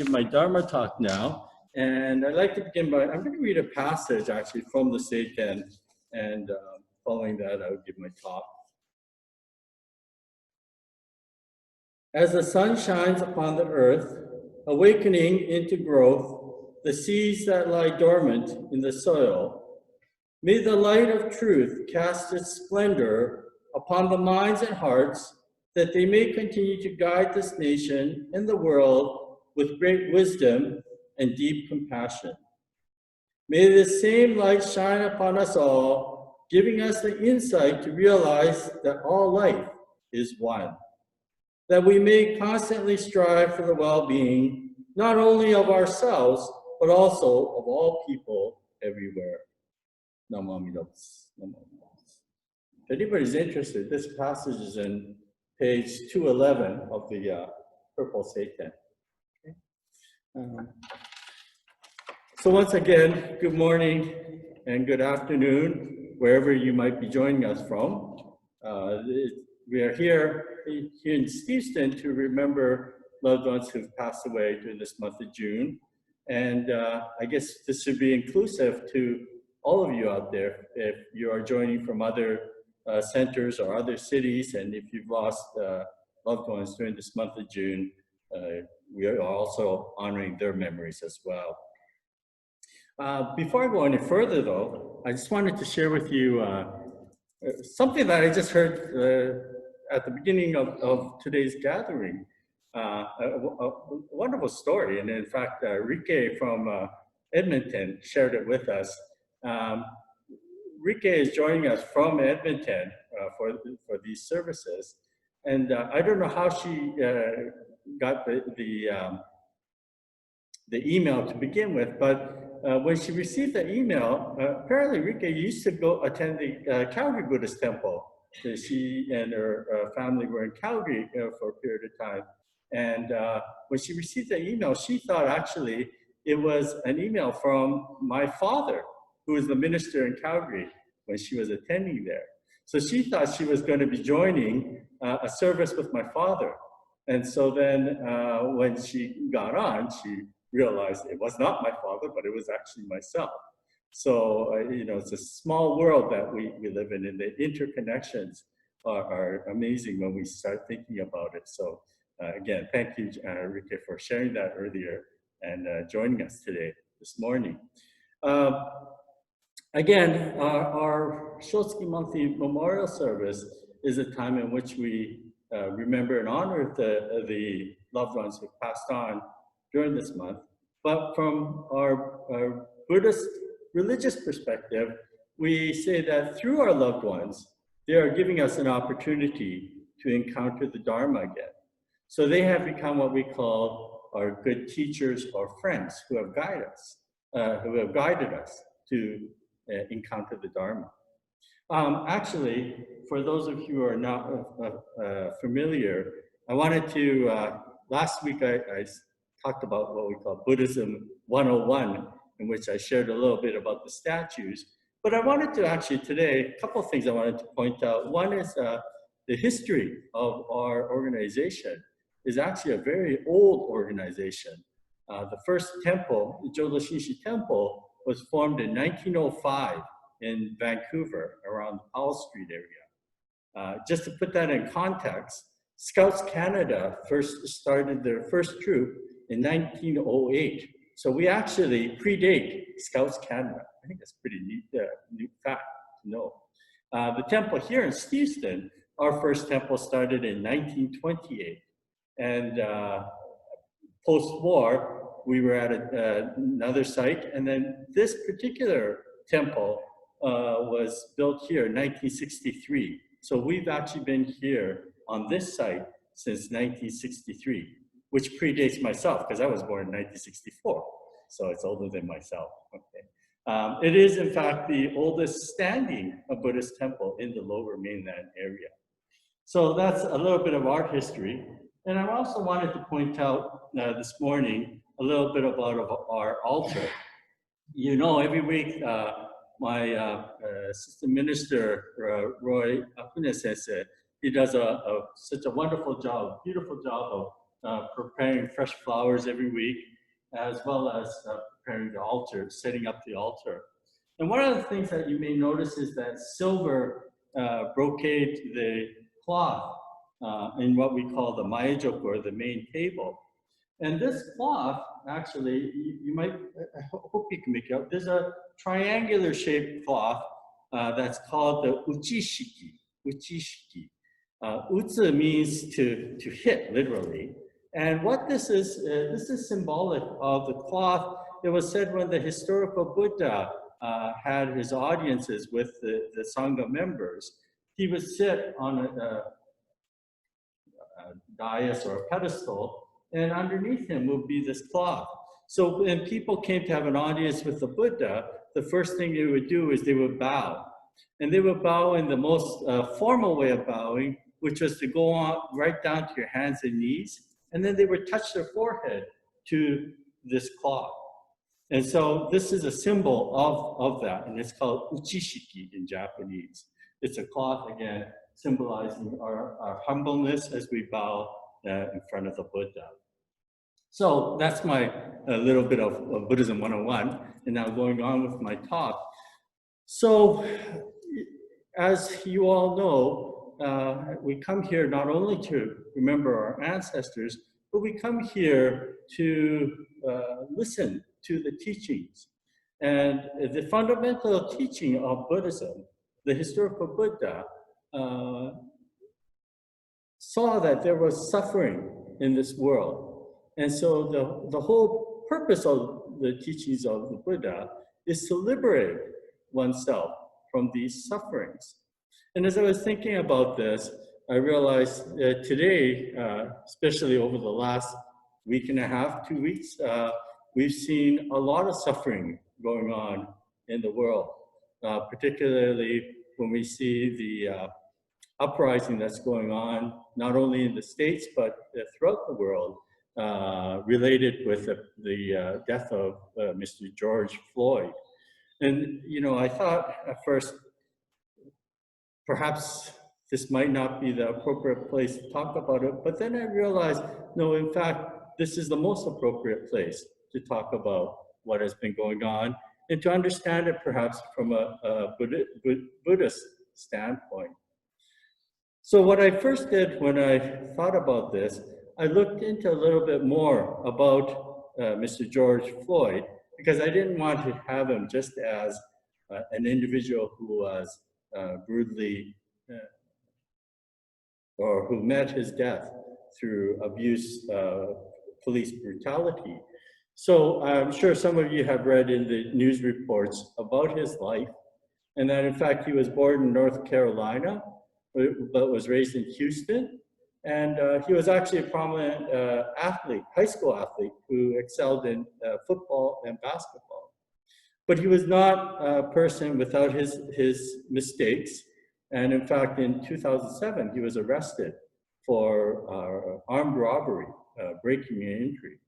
give my Dharma talk now. And I'd like to begin by, I'm going to read a passage actually from the Seiken, and following that, I would give my talk. As the sun shines upon the earth, awakening into growth the seeds that lie dormant in the soil, may the light of truth cast its splendor upon the minds and hearts, that they may continue to guide this nation and the world with great wisdom and deep compassion. May this same light shine upon us all, giving us the insight to realize that all life is one, that we may constantly strive for the well-being, not only of ourselves, but also of all people everywhere. Namo Amida Butsu. If anybody's interested, this passage is in page 211 of the Purple Seiken. Okay. So once again, good morning and good afternoon, wherever you might be joining us from. We are here in Steveston to remember loved ones who've passed away during this month of June. And I guess this should be inclusive to all of you out there if you are joining from other centers or other cities, and if you've lost loved ones during this month of June, we are also honoring their memories as well. Before I go any further though, I just wanted to share with you something that I just heard at the beginning of today's gathering. A wonderful story, and in fact, Rike from Edmonton shared it with us. Rike is joining us from Edmonton for these services, and I don't know how she got the email to begin with, but when she received the email, apparently Rike used to go attend the Calgary Buddhist Temple. She and her family were in Calgary for a period of time, and when she received the email, she thought actually it was an email from my father, who was the minister in Calgary when she was attending there. So she thought she was going to be joining a service with my father. And so then when she got on, she realized it was not my father, but it was actually myself. So, you know, it's a small world that we live in, and the interconnections are amazing when we start thinking about it. So again, thank you, Rike, for sharing that earlier and joining us today, this morning. Again, our Shotsuki monthly memorial service is a time in which we remember and honor the loved ones who passed on during this month. But from our Buddhist religious perspective, we say that through our loved ones, they are giving us an opportunity to encounter the Dharma again. So they have become what we call our good teachers or friends who have guided us to encounter the Dharma. Actually, for those of you who are not familiar, I wanted to, last week I talked about what we call Buddhism 101, in which I shared a little bit about the statues. But I wanted to actually today, a couple of things I wanted to point out. One is the history of our organization is actually a very old organization. The first temple, the Jodo Shinshu Temple, was formed in 1905 in Vancouver, around the Powell Street area. Just to put that in context, Scouts Canada first started their first troop in 1908. So we actually predate Scouts Canada. I think that's pretty neat fact to know. The temple here in Steveston, our first temple started in 1928. And post-war, we were at another site, and then this particular temple was built here in 1963. So we've actually been here on this site since 1963, which predates myself, because I was born in 1964. So it's older than myself. Okay. It is, in fact, the oldest standing Buddhist temple in the Lower Mainland area. So that's a little bit of art history. And I also wanted to point out this morning a little bit about our altar. You know, every week my assistant minister, Roy Akune Sensei, he does such a wonderful job, beautiful job of preparing fresh flowers every week, as well as preparing the altar, setting up the altar. And one of the things that you may notice is that silver brocade the cloth in what we call the maejok, or the main table. And this cloth, actually, you might, I hope you can make it out. There's a triangular shaped cloth that's called the uchishiki. Uchishiki. Utsu means to hit, literally. And what this is symbolic of the cloth. It was said when the historical Buddha had his audiences with the Sangha members, he would sit on a dais or a pedestal, and underneath him would be this cloth. So when people came to have an audience with the Buddha, the first thing they would do is they would bow. And they would bow in the most formal way of bowing, which was to go on right down to your hands and knees, and then they would touch their forehead to this cloth. And so this is a symbol of that, and it's called uchishiki in Japanese. It's a cloth, again, symbolizing our humbleness as we bow in front of the Buddha. So that's my little bit of Buddhism 101, and now going on with my talk. So as you all know, we come here not only to remember our ancestors, but we come here to listen to the teachings. And the fundamental teaching of Buddhism, the historical Buddha, saw that there was suffering in this world. And so the whole purpose of the teachings of the Buddha is to liberate oneself from these sufferings. And as I was thinking about this, I realized that today, especially over the last week and a half, 2 weeks, we've seen a lot of suffering going on in the world, particularly when we see the uprising that's going on, not only in the States, but throughout the world, related with the death of Mr. George Floyd. And, you know, I thought at first, perhaps this might not be the appropriate place to talk about it, but then I realized, no, in fact, this is the most appropriate place to talk about what has been going on and to understand it perhaps from a Buddhist standpoint. So what I first did when I thought about this, I looked into a little bit more about Mr. George Floyd, because I didn't want to have him just as an individual who was brutally or who met his death through abuse, police brutality. So I'm sure some of you have read in the news reports about his life, and that in fact he was born in North Carolina, but was raised in Houston. And he was actually a prominent athlete, high school athlete, who excelled in football and basketball. But he was not a person without his mistakes. And in fact, in 2007, he was arrested for armed robbery, breaking and entry.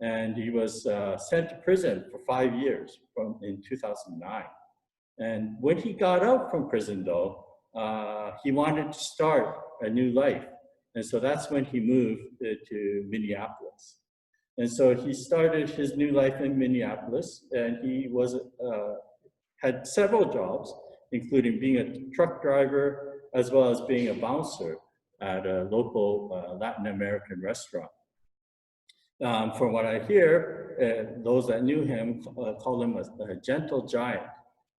And he was sent to prison for 5 years in 2009. And when he got out from prison, though, he wanted to start a new life. And so that's when he moved to Minneapolis. And so he started his new life in Minneapolis, and he was had several jobs, including being a truck driver, as well as being a bouncer at a local Latin American restaurant. From what I hear, those that knew him called him a gentle giant.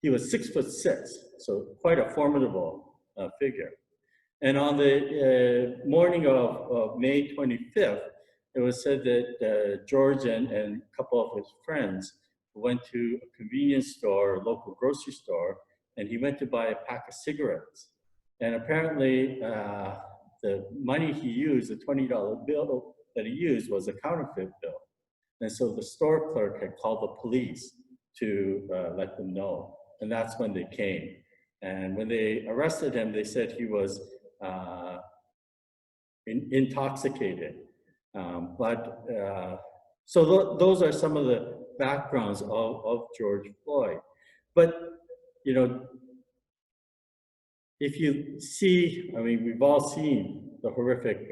He was 6'6", so quite a formidable figure. And on the morning of May 25th, it was said that George and a couple of his friends went to a convenience store, a local grocery store, and he went to buy a pack of cigarettes. And apparently the money he used, the $20 bill that he used, was a counterfeit bill. And so the store clerk had called the police to let them know. And that's when they came. And when they arrested him, they said he was intoxicated. So those are some of the backgrounds of George Floyd. But, you know, if you see, I mean, we've all seen the horrific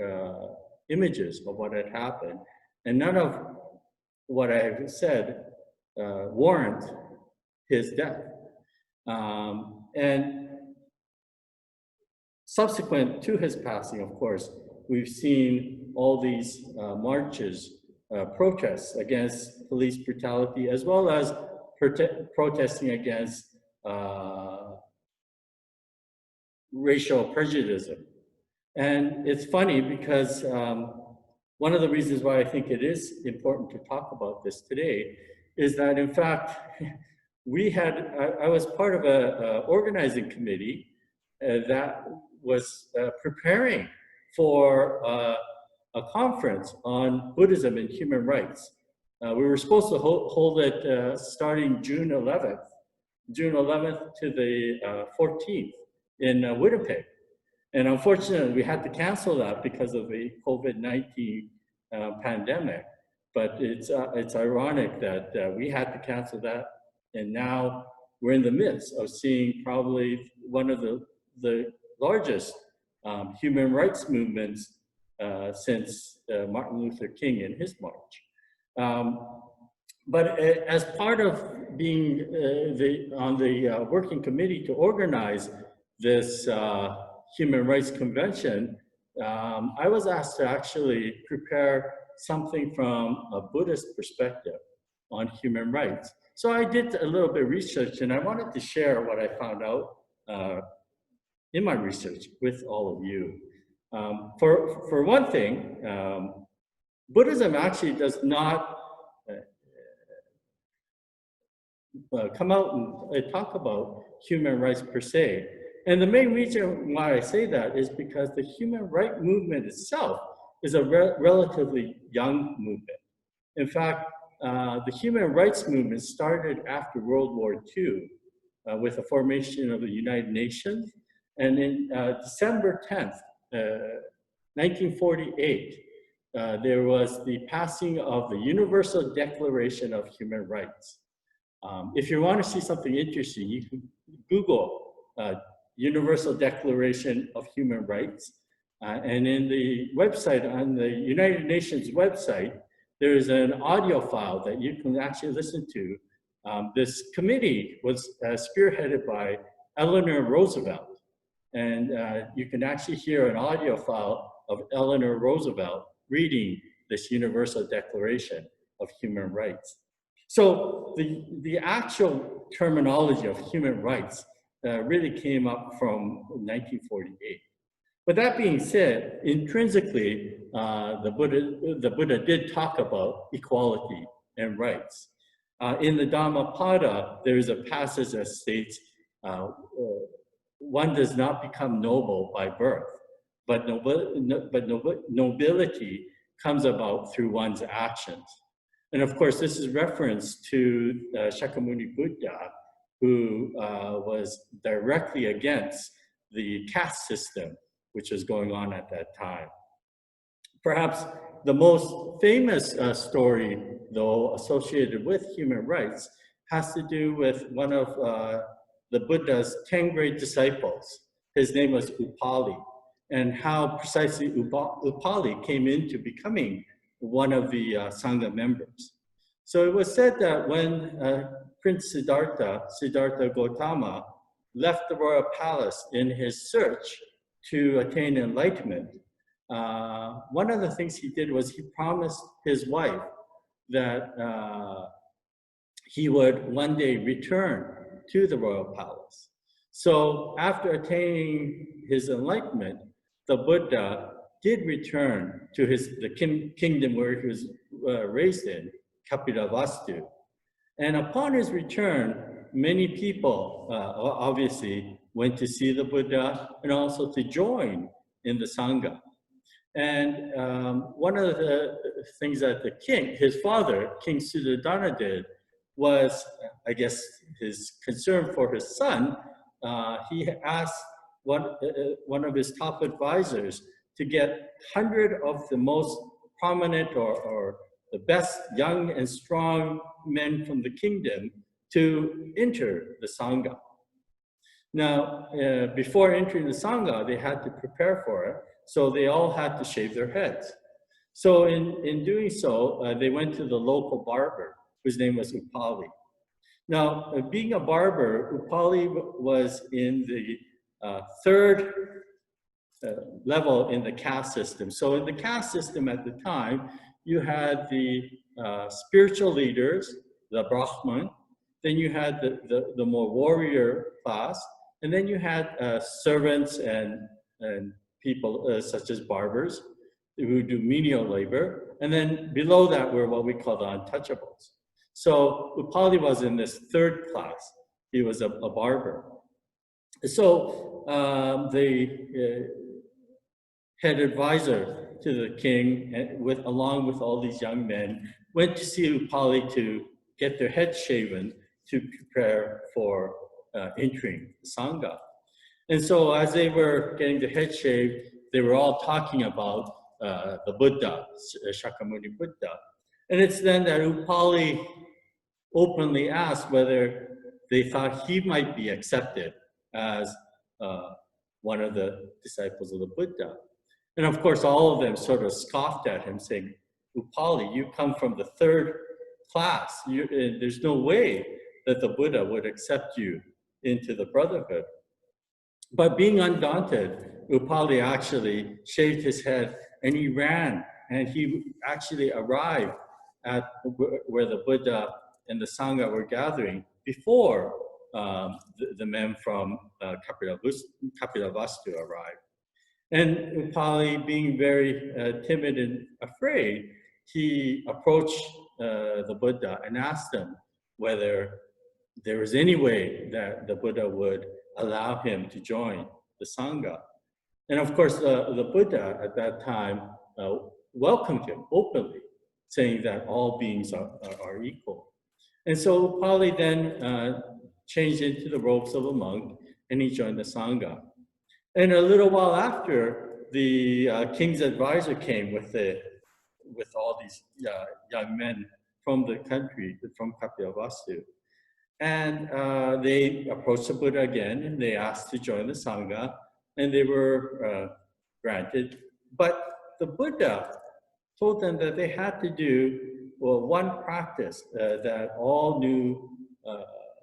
images of what had happened, and none of what I have said warrant his death. And subsequent to his passing, of course, we've seen all these marches, protests against police brutality, as well as protesting against racial prejudice. And it's funny because one of the reasons why I think it is important to talk about this today is that, in fact, I was part of an organizing committee that was preparing for a conference on Buddhism and human rights. We were supposed to hold it starting June 11th to the 14th in Winnipeg. And unfortunately, we had to cancel that because of the COVID-19 pandemic. But it's ironic that we had to cancel that, and now we're in the midst of seeing probably one of the largest human rights movements since Martin Luther King and his march. But as part of being on the working committee to organize this Human Rights Convention, I was asked to actually prepare something from a Buddhist perspective on human rights. So I did a little bit of research, and I wanted to share what I found out in my research with all of you. For one thing, Buddhism actually does not come out and talk about human rights per se. And the main reason why I say that is because the human rights movement itself is a relatively young movement. In fact, the human rights movement started after World War II with the formation of the United Nations. And in December 10th, 1948, there was the passing of the Universal Declaration of Human Rights. If you want to see something interesting, you can Google Universal Declaration of Human Rights. And in the website, on the United Nations website, there is an audio file that you can actually listen to. This committee was spearheaded by Eleanor Roosevelt. And you can actually hear an audio file of Eleanor Roosevelt reading this Universal Declaration of Human Rights. So the actual terminology of human rights really came up from 1948. But that being said, intrinsically, the Buddha did talk about equality and rights. In the Dhammapada, there is a passage that states, one does not become noble by birth, but nobility comes about through one's actions. And of course, this is reference to Shakyamuni Buddha, who was directly against the caste system, which was going on at that time. Perhaps the most famous story, though, associated with human rights has to do with one of the Buddha's 10 great disciples. His name was Upali, and how precisely Upali came into becoming one of the Sangha members. So it was said that when Prince Siddhartha Gautama, left the royal palace in his search to attain enlightenment, one of the things he did was he promised his wife that he would one day return to the royal palace. So after attaining his enlightenment, the Buddha did return to the kingdom where he was raised in, Kapilavastu. And upon his return, many people obviously went to see the Buddha and also to join in the Sangha. And one of the things that the king, his father, King Suddhodana, did was, I guess, his concern for his son. He asked one of his top advisors to get 100 of the most prominent or the best young and strong men from the kingdom to enter the Sangha. Now, before entering the Sangha, they had to prepare for it, so they all had to shave their heads. So in doing so, they went to the local barber, whose name was Upali. Now, being a barber, Upali was in the third level in the caste system. So in the caste system at the time, you had the spiritual leaders, the Brahman, then you had the more warrior class, and then you had servants and people such as barbers who do menial labor, and then below that were what we call the untouchables. So Upali was in this third class. He was a barber. So the head advisor to the king, along with all these young men, went to see Upali to get their heads shaven to prepare for entering the Sangha. And so as they were getting their head shaved, they were all talking about the Buddha, Shakyamuni Buddha. And it's then that Upali openly asked whether they thought he might be accepted as one of the disciples of the Buddha. And of course, all of them sort of scoffed at him, saying, Upali, you come from the third class. There's no way that the Buddha would accept you into the brotherhood. But being undaunted, Upali actually shaved his head and he ran, and he actually arrived at where the Buddha and the Sangha were gathering before the men from Kapilavastu arrived. And Upali, being very timid and afraid, he approached the Buddha and asked him whether there was any way that the Buddha would allow him to join the Sangha. And of course, the Buddha at that time welcomed him openly, saying that all beings are equal. And so Upali then changed into the robes of a monk, and he joined the Sangha. And a little while after, the king's advisor came with all these young men from the country, from Kapilavastu. And they approached the Buddha again, and they asked to join the Sangha, and they were granted. But the Buddha told them that they had to do one practice that all new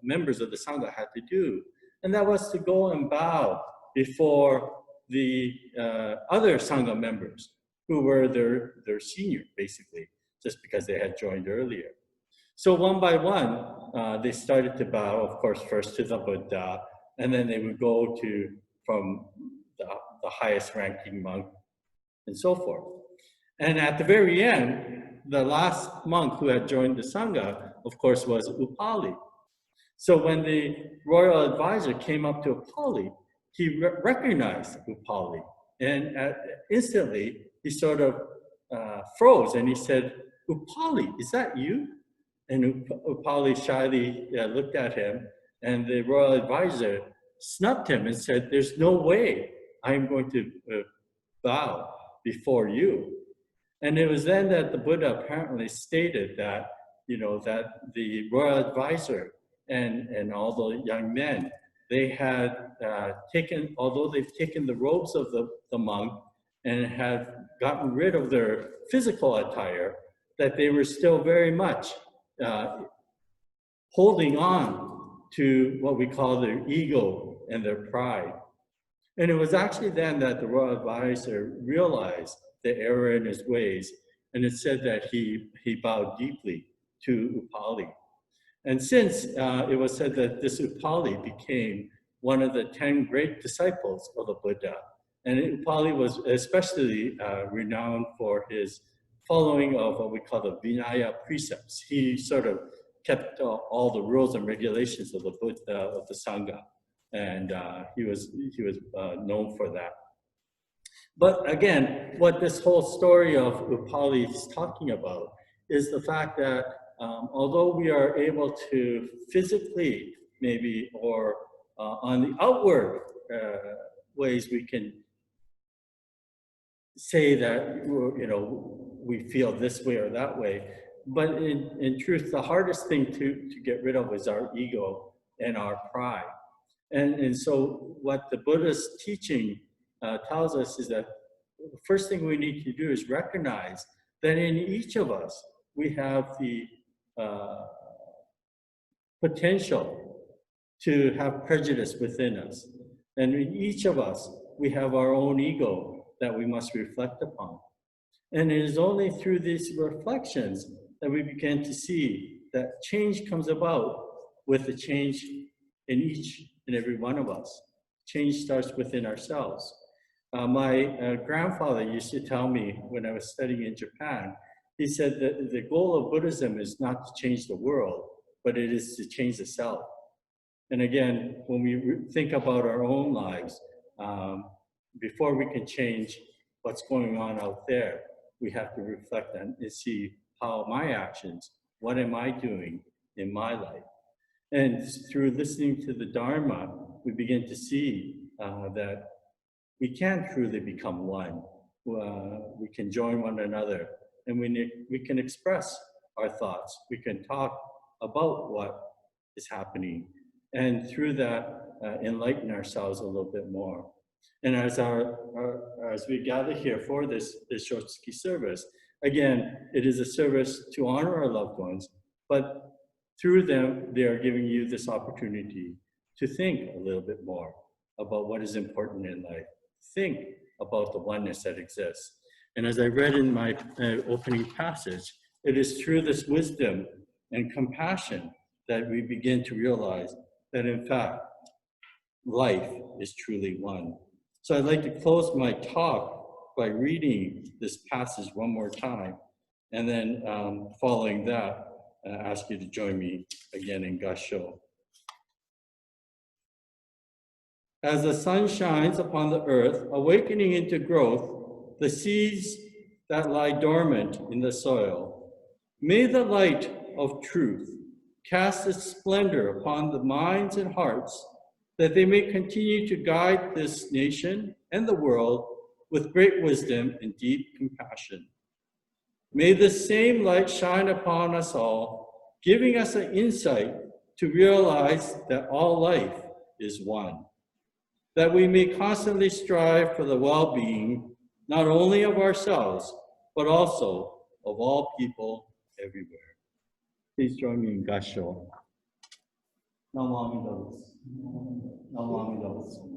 members of the Sangha had to do, and that was to go and bow before the other Sangha members who were their senior, basically, just because they had joined earlier. So one by one, they started to bow, of course, first to the Buddha, and then they would go to from the highest ranking monk, and so forth. And at the very end, the last monk who had joined the Sangha, of course, was Upali. So when the royal advisor came up to Upali, he recognized Upali, and instantly he sort of froze, and he said, "Upali, is that you?" And Upali shyly looked at him, and the royal advisor snubbed him and said, "There's no way I'm going to bow before you." And it was then that the Buddha apparently stated that, that the royal advisor and all the young men, they had although they've taken the robes of the monk and had gotten rid of their physical attire, that they were still very much holding on to what we call their ego and their pride. And it was actually then that the royal advisor realized the error in his ways, and it said that he bowed deeply to Upali. And since it was said that this Upali became one of the 10 great disciples of the Buddha, and Upali was especially renowned for his following of what we call the Vinaya precepts. He sort of kept all the rules and regulations of the Buddha, of the Sangha, and he was known for that. But again, what this whole story of Upali is talking about is the fact that although we are able to physically maybe or on the outward ways we can say that we feel this way or that way, but in truth the hardest thing to get rid of is our ego and our pride. And so what the Buddha's teaching tells us is that the first thing we need to do is recognize that in each of us, we have the potential to have prejudice within us. And in each of us, we have our own ego that we must reflect upon. And it is only through these reflections that we begin to see that change comes about with the change in each and every one of us. Change starts within ourselves. My grandfather used to tell me when I was studying in Japan, he said that the goal of Buddhism is not to change the world, but it is to change the self. And again, when we think about our own lives, before we can change what's going on out there, we have to reflect on and see how my actions, what am I doing in my life? And through listening to the Dharma, we begin to see that we can truly become one. We can join one another, and we can express our thoughts. We can talk about what is happening, and through that, enlighten ourselves a little bit more. And as we gather here for this Shotsuki service, again, it is a service to honor our loved ones, but through them, they are giving you this opportunity to think a little bit more about what is important in life. Think about the oneness that exists. And as I read in my opening passage, it is through this wisdom and compassion that we begin to realize that in fact, life is truly one. So I'd like to close my talk by reading this passage one more time, and then following that, ask you to join me again in Gassho. As the sun shines upon the earth, awakening into growth the seeds that lie dormant in the soil, may the light of truth cast its splendor upon the minds and hearts, that they may continue to guide this nation and the world with great wisdom and deep compassion. May the same light shine upon us all, giving us an insight to realize that all life is one, that we may constantly strive for the well-being, not only of ourselves, but also of all people everywhere. Please join me in Gassho. Namo Amida Butsu. Namo Amida Butsu.